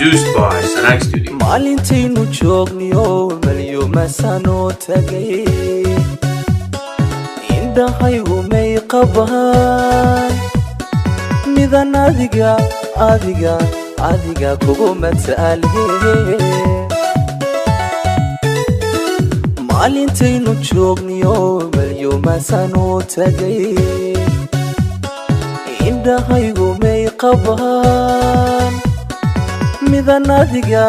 Produced by Sanaag Studio. Maalintaynu joogniyo malyuma sano tagay indhahaygu may qabaan midan adiga kugu mataalhe maalintaynu joogniyo malyuma sano tagay indhahaygu may qabaan midan adiga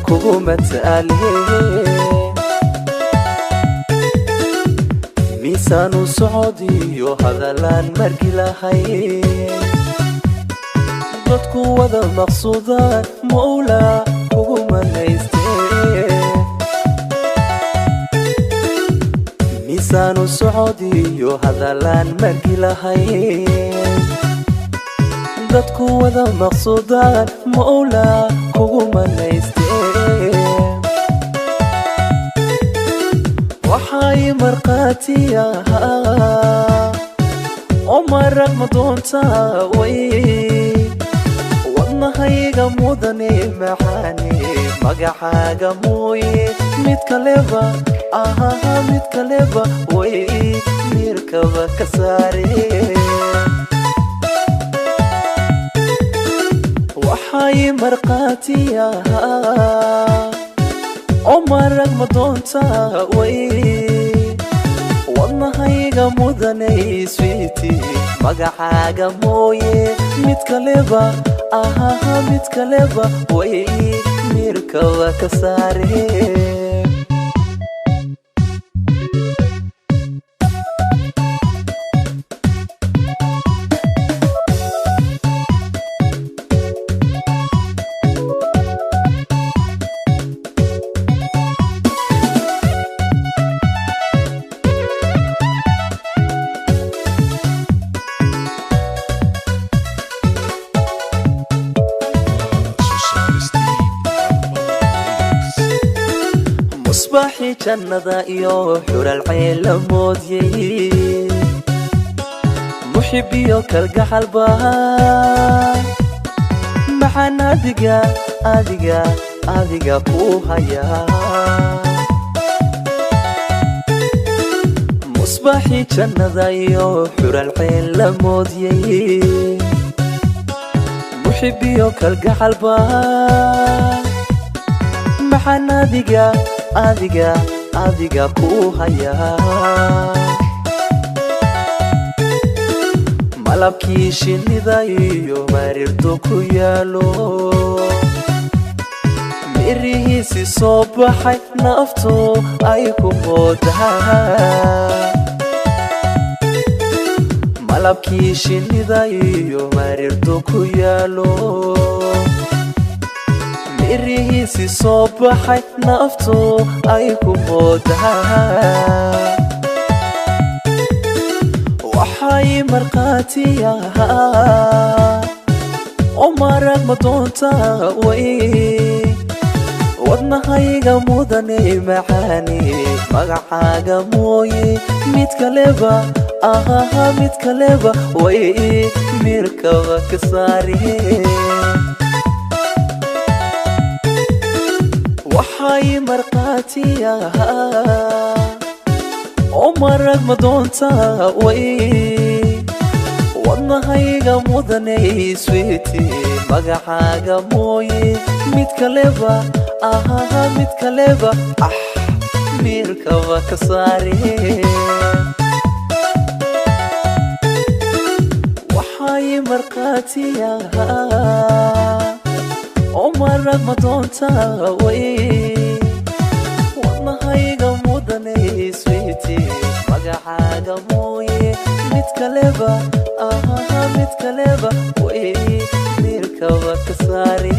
kugu mataalhe miisaanu socodiyo hadalaan margi lahay dadku wada maqsuudaan mawla kugu manayste miisaanu socodiyo hadalaan margi lahay dadku wada maqsuudaan mawla kugu manayste waxay marqaatiyaha oo marag ma doontaa way wadnahayga mudane maxaane magacaaga mooye mid kaleba way mirkaba ka saare waxay marqaatiyaha oo marag ma doontaa way wadnahayga mudane sweeti magacaaga mooye mid kaleba way mirkaba ka saare مصباحي جنة iyo xural ceel moodiyay muxibiyo kalgacal baa maxaan adiga ku haya مصباحي جنة iyo xural ceel moodiyay muxibiyo kalgacal baa maxaan adiga ku haya malabkii shinnida iyo marirdo ku yaalo mirihiisi soo baxay naftu ay ku moodaa malabkii shinnida iyo marirdo ku yaalo mirihiisi soo baxay naftu ay ku moodaa waxay marqaatiyaha oo marag ma doontaa way wadnahayga mudane maxaane magacaaga mooye mid kaleba way mirkaba ka saare waxay marqaatiyaha oo marag ma doontaa way wadnahayga mudane sweeti magacaaga mooye mid kaleba mirkaba ka saare waxay marqaatiyaha oo marag ma doontaa way wadnahayga mudane sweeti magacaaga mooye mid kaleba way mirkaba ka saare